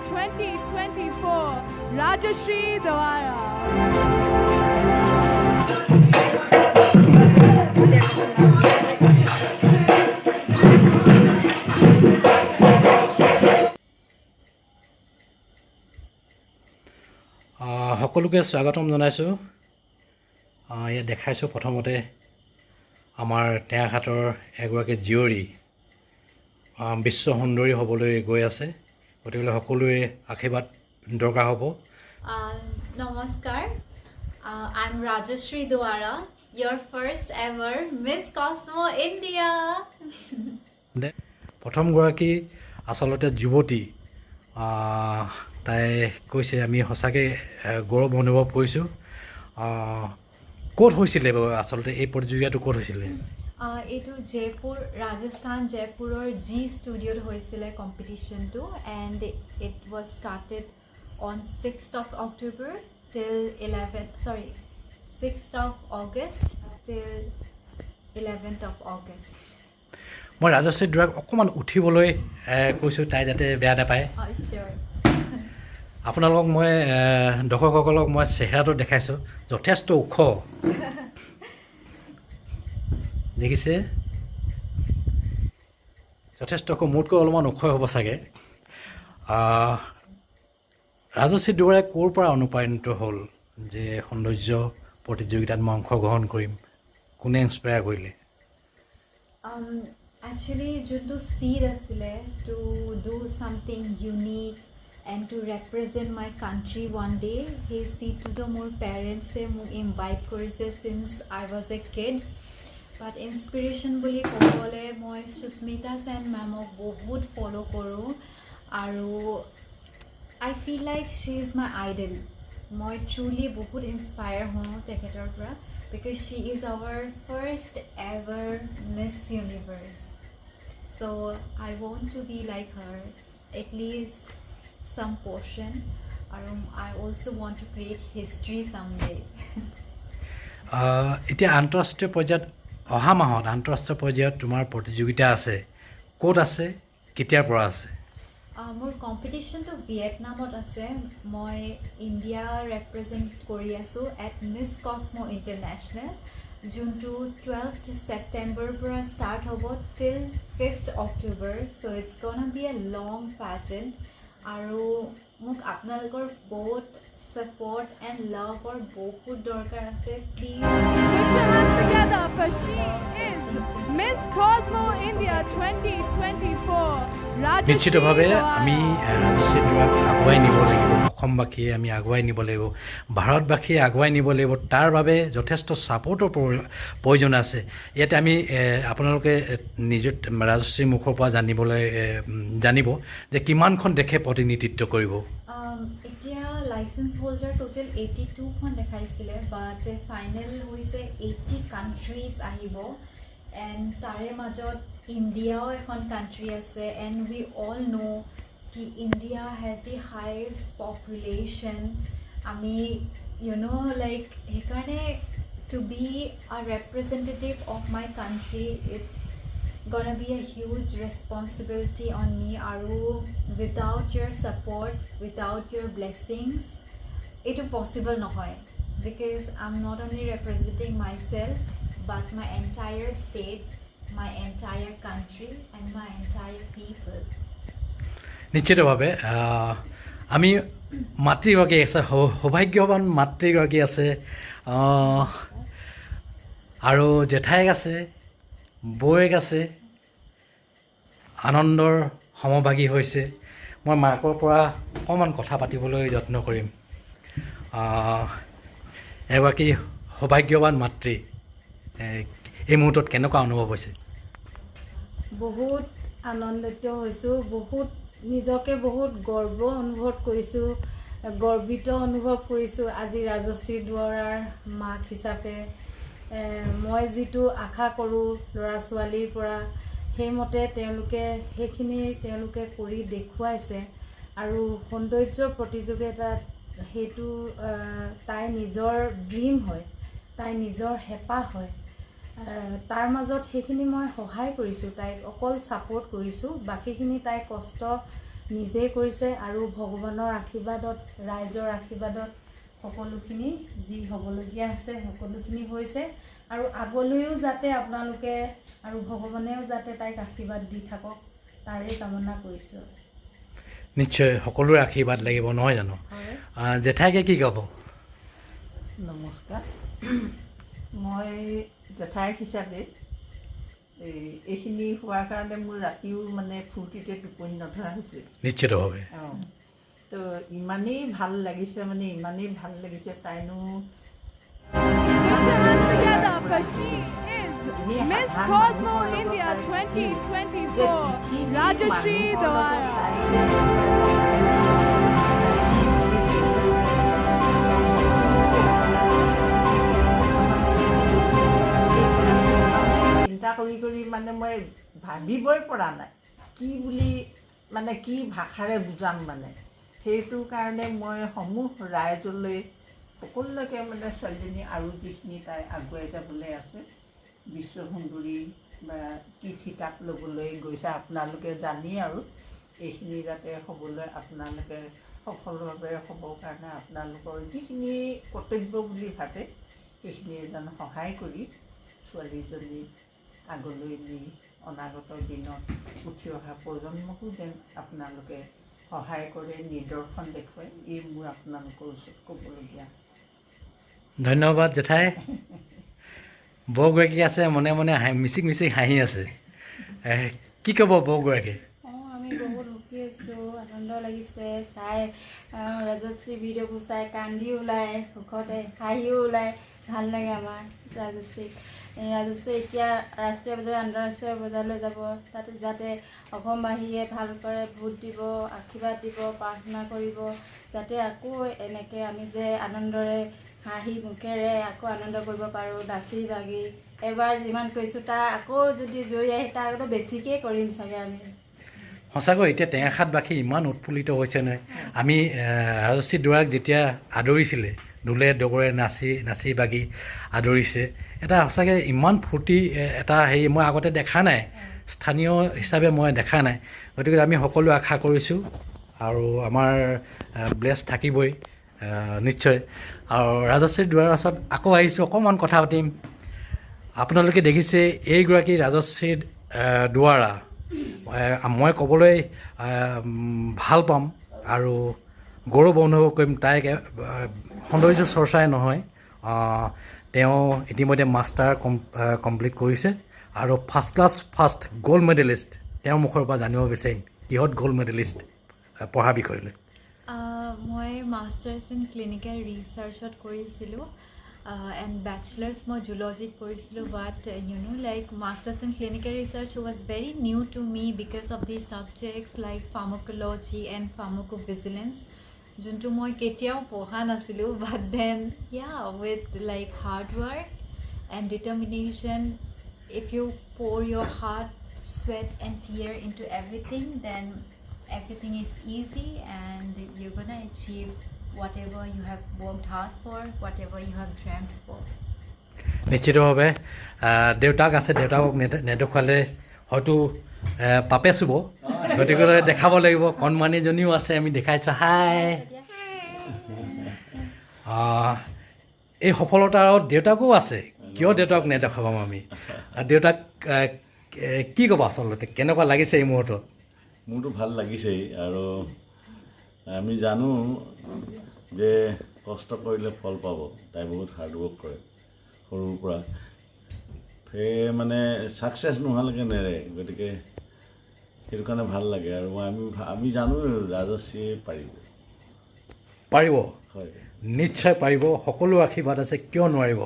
2024, Rajashri Dwara. সকলোকে স্বাগতম জনাইছোঁ। ইয়াত দেখাইছোঁ প্ৰথমতে আমাৰ টেঙাখাটৰ এগৰাকী জীয়ৰী বিশ্ব সুন্দৰী হ'বলৈ গৈ আছে, গতিকে সকলোৰে আশীৰ্বাদ দৰকাৰ হ'ব। Namaskar, I'm Rajashri Dwara, your first ever Miss Cosmo India. প্ৰথমগৰাকী আচলতে যুৱতী, তাই কৈছে আমি সঁচাকৈ গৌৰৱ অনুভৱ কৰিছোঁ। ক'ত হৈছিলে আচলতে এই প্ৰতিযোগিতাটো ক'ত হৈছিলে? এইটো জয়পুৰ, ৰাজস্থান জয়পুৰৰ জি ষ্টুডিঅ'ত হৈছিলে কম্পিটিশ্যনটো, and it was started on 6th of October till 6th of August till 11th of August. মই ৰাজশ্ৰী দুৰাক অকণমান উঠিবলৈ কৈছোঁ, তাই যাতে বেয়া নাপায়। আপোনালোকক মই দৰ্শকসকলক মই চেহেৰাটো দেখাইছোঁ, যথেষ্ট ওখ দেখিছে, যথেষ্ট ওখ, মোতকৈ অলপমান ওখ হ'ব চাগে। ৰাজশ্ৰী দুৱাৰাই ক'ৰ পৰা অনুপ্ৰাণিত হ'ল যে সৌন্দৰ্য প্ৰতিযোগিতাত মই অংশগ্ৰহণ কৰিম? কোনে ইনস্পায়াৰ কৰিলে? Actually, যোনটো seed আছিলে to do something unique and to represent my country one day, সেই seedটো মোৰ পেৰেণ্টছে মোক ইনভাইট কৰিছে since I was a kid. But inspiration বুলি ক'বলৈ মই সুস্মিতা সেন মেমক বহুত ফ'ল' কৰোঁ, আৰু I feel like she is my idol. মই truly বহুত ইনস্পায়াৰ হওঁ তেখেতৰ পৰা, because she is our first ever Miss Universe. So I want to be like her, at least some portion. I also want to create history someday. এতিয়া আন্তঃৰাষ্ট্ৰীয় পৰ্যায়ত অহা মাহত আন্তঃৰাষ্ট্ৰীয় পৰ্যায়ত তোমাৰ প্ৰতিযোগিতা আছে, ক'ত আছে, কেতিয়াৰ পৰা আছে? মোৰ কম্পিটিশ্যনটো ভিয়েটনামত আছে। মই ইণ্ডিয়া ৰেপ্ৰেজেণ্ট কৰি আছোঁ এট মিছ কসমো ইণ্টাৰনেশ্যনেল, যোনটো 12th September পৰা ষ্টাৰ্ট হ'ব till 5th October. So' it's gonna be a long pageant, আৰু মোক আপোনালোকৰ বহুত support and love or বহুত দৰকাৰ আছে। Please Put your hands together for she is Miss Cosmo India 2024. নিশ্চিতভাৱে আমি ৰাজশ্ৰী দুৱাক আগুৱাই নিব লাগিব, অসমবাসীয়ে আমি আগুৱাই নিব লাগিব, ভাৰতবাসীয়ে আগুৱাই নিব লাগিব। তাৰ বাবে যথেষ্ট ছাপৰ্টৰ প্ৰয়োজন আছে। ইয়াতে আমি আপোনালোকে নিজৰ ৰাজশ্ৰীৰ মুখৰ পৰা জানিব যে কিমানখন দেশে প্ৰতিনিধিত্ব কৰিব। এতিয়া লাইচেঞ্চ হোল্ডাৰ টোটেল 82খন দেখাইছিলে, বাট ফাইনেল হৈছে 80 কাণ্ট্ৰিজ আহিব, এণ্ড তাৰে মাজত ইণ্ডিয়াও এখন কাণ্ট্ৰি আছে। এণ্ড উই অল ন' কি India has the highest population. আমি লাইক সেইকাৰণে to be a representative of my country, it's gonna be a huge responsibility on me, aru without your support, without your blessings, it is possible nohoy, because I'm not only representing myself but my entire state, my entire country and my entire people. নিশ্চিতভাৱে আমি মাতৃগৰাকী আছে, সৌভাগ্যৱান মাতৃগৰাকী আছে, আৰু জেঠাইক আছে, বৌয়েক আছে, আনন্দৰ সমভাগী হৈছে। মই মাকৰ পৰা অকণমান কথা পাতিবলৈ যত্ন কৰিম। এগৰাকী সৌভাগ্যৱান মাতৃ, এই মুহূৰ্তত কেনেকুৱা অনুভৱ হৈছে? বহুত আনন্দিত হৈছোঁ, বহুত নিজকে বহুত গৰ্ব অনুভৱ কৰিছোঁ, গৰ্বিত অনুভৱ কৰিছোঁ। আজি ৰাজশ্ৰী দুৱাৰাৰ মাক হিচাপে মই যিটো আশা কৰোঁ ল'ৰা ছোৱালীৰ পৰা, সেইমতে তেওঁলোকে কৰি দেখুৱাইছে। আৰু সৌন্দৰ্য প্ৰতিযোগিতাত সেইটো তাইৰ নিজৰ ড্ৰিম হয়, তাইৰ নিজৰ হেঁপাহ হয়। তাৰ মাজত সেইখিনি মই সহায় কৰিছোঁ, তাইক অকল ছাপোৰ্ট কৰিছোঁ, বাকীখিনি তাই কষ্ট নিজেই কৰিছে আৰু ভগৱানৰ আশীৰ্বাদত ৰাইজৰ আশীৰ্বাদত সকলোখিনি যি হ'বলগীয়া আছে সকলোখিনি হৈছে আৰু আগলৈও যাতে আপোনালোকে আৰু ভগৱানেও যাতে তাইক আশীৰ্বাদ দি থাকক তাৰে কামনা কৰিছোঁ নিশ্চয় সকলোৰে আশীৰ্বাদ লাগিব নহয় জানো জেঠাইকে কি ক'ব নমস্কাৰ মই জেঠাইক হিচাপে এইখিনি হোৱাৰ কাৰণে মোৰ ৰাতিও মানে ফূৰ্তিতে টোপনি নধৰা হৈছে নিশ্চিতভাৱে তো ইমানেই ভাল লাগিছে মানে ইমানেই ভাল লাগিছে তাইনো Put your hands together for she is Miss Cosmo India 2024, Rajashri Dwara. চিন্তা কৰি মানে মই ভাবিবই পৰা নাই কি বুলি মানে কি ভাষাৰে বুজাম মানে সেইটো কাৰণে মই সমূহ ৰাইজলৈ সকলোকে মানে ছোৱালীজনী আৰু যিখিনি তাই আগুৱাই যাবলৈ আছে বিশ্ব সুন্দৰী বা কি খিতাপ ল'বলৈ গৈছে আপোনালোকে জানি আৰু এইখিনি যাতে হ'বলৈ আপোনালোকে সফলভাৱে হ'বৰ কাৰণে আপোনালোকৰ যিখিনি কৰ্তব্য বুলি ভাবে সেইখিনি যেন সহায় কৰি ছোৱালীজনী আগলৈ নি অনাগত দিনত উঠি অহা প্ৰজন্মকো যেন আপোনালোকে সহায় কৰে নিদৰ্শন দেখুৱাই এই মোৰ আপোনালোকৰ ওচৰত ক'বলগীয়া ধন্যবাদ জেঠাই বৌগৰাকী আছে মনে মনে মিচিক মিচিক হাঁহি আছে কি ক'ব বৌগৰাকী আমি বহুত সুখী আছোঁ আনন্দ লাগিছে চাই ৰাজশ্ৰী ভিডিঅ'বোৰ চাই কান্দি ওলায় সুখতে হাঁহিও ওলায় ভাল লাগে আমাৰ ৰাজশ্ৰী এতিয়া ৰাষ্ট্ৰীয় পৰ্যায় আন্তঃৰাষ্ট্ৰীয় পৰ্যায়লৈ যাব তাতে যাতে অসমবাসীয়ে ভাল কৰে ভোট দিব আশীৰ্বাদ দিব প্ৰাৰ্থনা কৰিব যাতে আকৌ এনেকৈ আমি যে আনন্দৰে হাঁহি মুখেৰে আকৌ আনন্দ কৰিব পাৰোঁ নাচি বাগি এবাৰ যিমান কৰিছোঁ তাৰ আকৌ যদি জয়ী আহে তাৰ আকৌ বেছিকৈ কৰিম চাগে আমি সঁচাকৈ এতিয়া টেঙাখাটবাসী ইমান উৎফুল্লিত হৈছে নহয় আমি ৰাজশ্ৰী দুৱাৰাক যেতিয়া আদৰিছিলে ঢোলে ডগৰে নাচি বাগি আদৰিছে এটা সঁচাকৈ ইমান ফূৰ্তি এটা হেৰি মই আগতে দেখা নাই স্থানীয় হিচাপে মই দেখা নাই গতিকে আমি সকলো আশা কৰিছোঁ আৰু আমাৰ ব্লেছ থাকিবই নিশ্চয় আৰু ৰাজশ্ৰী দুৱাৰৰ ওচৰত আকৌ আহিছোঁ অকণমান কথা পাতিম আপোনালোকে দেখিছে এইগৰাকী ৰাজশ্ৰী দুৱাৰা মই ক'বলৈ ভাল পাম আৰু গৌৰৱ অনুভৱ কৰিম তাইক সৌন্দৰ্য চৰ্চাই নহয় তেওঁ ইতিমধ্যে মাষ্টাৰ কমপ্লিট কৰিছে আৰু ফাৰ্ষ্ট গ'ল্ড মেডেলিষ্ট তেওঁৰ মুখৰ পৰা জানিব বিচাৰিম কিহত গ'ল্ড মেডেলিষ্ট পঢ়াৰ বিষয়লৈ মই মাষ্টাৰ্ছ ইন ক্লিনিকেল ৰিচাৰ্চত কৰিছিলোঁ এণ্ড বেচলাৰ্ছ মই জুলজিত কৰিছিলোঁ but like masters in clinical research was very new to me because of the subjects like pharmacology and pharmacovigilance যোনটো মই কেতিয়াও পঢ়া নাছিলোঁ but then with like hard work and determination if you pour your heart sweat and tear into everything then everything is easy and you're gonna achieve whatever you have worked hard for, whatever you have dreamt for. নিশ্চিতভাৱে দেউতাক আছে দেউতাকক নেদেখুৱালে হয়তো পাপে চুব গতিকে দেখাব লাগিব কণমানিজনীও আছে আমি দেখাইছোঁ হাই এই সফলতাৰ দেউতাকো আছে কিয় দেউতাক নেদেখাবাম আমি দেউতাক কি ক'ব আচলতে কেনেকুৱা লাগিছে এই মুহূৰ্তত মোৰতো ভাল লাগিছেই আৰু আমি জানো যে কষ্ট কৰিলে ফল পাব তাই বহুত হাৰ্ড ৱৰ্ক কৰে সৰুৰ পৰা সেই মানে ছাকচেছ নোহোৱালৈকে নেৰে গতিকে সেইটো কাৰণে ভাল লাগে আৰু আমি জানো ৰাজশ্ৰীয়ে পাৰিব হয় নিশ্চয় পাৰিব সকলো আশীৰ্বাদ আছে কিয় নোৱাৰিব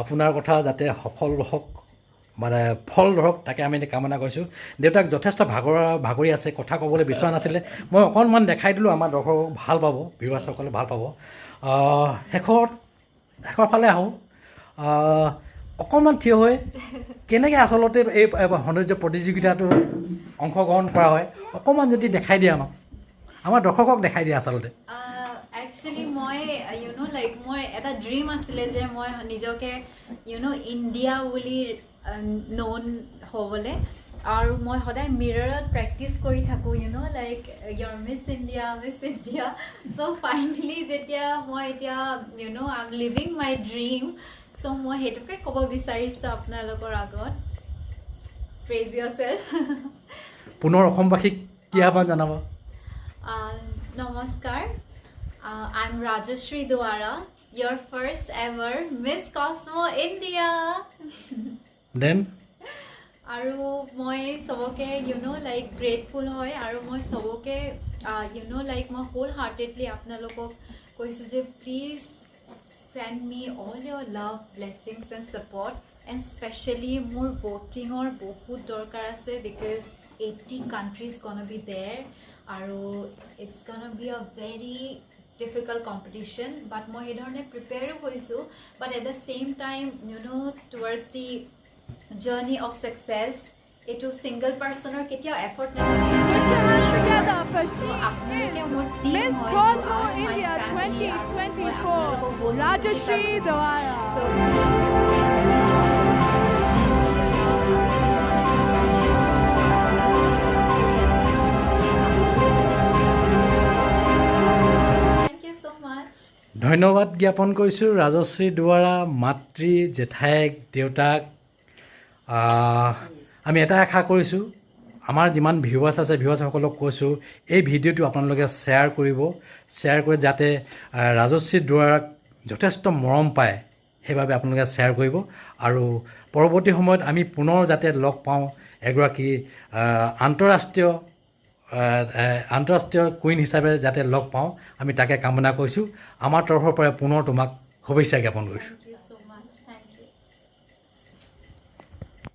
আপোনাৰ কথা যাতে সফল হওক মানে ফল ধৰক তাকে আমি কামনা কৰিছোঁ দেউতাক যথেষ্ট ভাগৰি আছে কথা ক'বলৈ বিচৰা নাছিলে মই অকণমান দেখাই দিলোঁ আমাৰ দৰ্শক ভাল পাব ভিউৱাৰ্ছসকলে ভাল পাব শেষৰ ফালে আহোঁ অকণমান থিয় হৈ কেনেকৈ আচলতে এই সৌন্দৰ্য প্ৰতিযোগিতাটো অংশগ্ৰহণ কৰা হয় অকণমান যদি দেখাই দিয়ে আমাৰ দৰ্শকক দেখাই দিয়ে আচলতে একচুৱেলি মই লাইক মই এটা ড্ৰিম আছিলে যে মই নিজকে ইণ্ডিয়া বুলি ন'ন হ'বলৈ আৰু মই সদায় মিৰৰত প্ৰেক্টিচ কৰি থাকোঁ like year Miss India so' finally যেতিয়া মই এতিয়া I am living my dream so' মই সেইটোকে ক'ব বিচাৰিছোঁ আপোনালোকৰ আগত প্ৰেজ ইয়ৰছেল্ফ পুনৰ অসমবাসীক কি আহ্বান জনাব নমস্কাৰ I am Rajashree Duwara your first ever Miss Cosmo India then আৰু মই সবকে লাইক গ্ৰেটফুল হয় আৰু মই সবকে লাইক মই হোল হাৰ্টেডলি আপোনালোকক কৈছোঁ যে please send me all your love blessings and support and specially মোৰ ভোটিঙৰ বহুত দৰকাৰ আছে বিকজ 80 কাণ্ট্ৰিজ গonna be there আৰু it's gonna be a very difficult competition but মই সেইধৰণে প্ৰিপেয়াৰো হৈছোঁ but at the same time towards the journey of success এইটো single personৰ কেতিয়াও effort Put your hands together for she আপোনালোকে is মোৰ team Miss হয়, Cosmo you are my India family, 2024 Rajashri Dwara Thank you so much. ধন্যবাদ জ্ঞাপন কৰিছোঁ ৰাজশ্ৰী দুৱাৰা মাতৃ জেঠাইক দেউতাক আমি এটা আশা কৰিছোঁ আমাৰ যিমান ভিউৱাৰ্ছ আছে ভিউৱাৰ্ছসকলক কৈছোঁ এই ভিডিঅ'টো আপোনালোকে শ্বেয়াৰ কৰিব শ্বেয়াৰ কৰি যাতে ৰাজশ্ৰী দুৱাৰাক যথেষ্ট মৰম পায় সেইবাবে আপোনালোকে শ্বেয়াৰ কৰিব আৰু পৰৱৰ্তী সময়ত আমি পুনৰ যাতে লগ পাওঁ এগৰাকী আন্তঃৰাষ্ট্ৰীয় কুইন হিচাপে যাতে লগ পাওঁ আমি তাকে কামনা কৰিছোঁ আমাৰ তৰফৰ পৰা পুনৰ তোমাক শুভেচ্ছা জ্ঞাপন কৰিছোঁ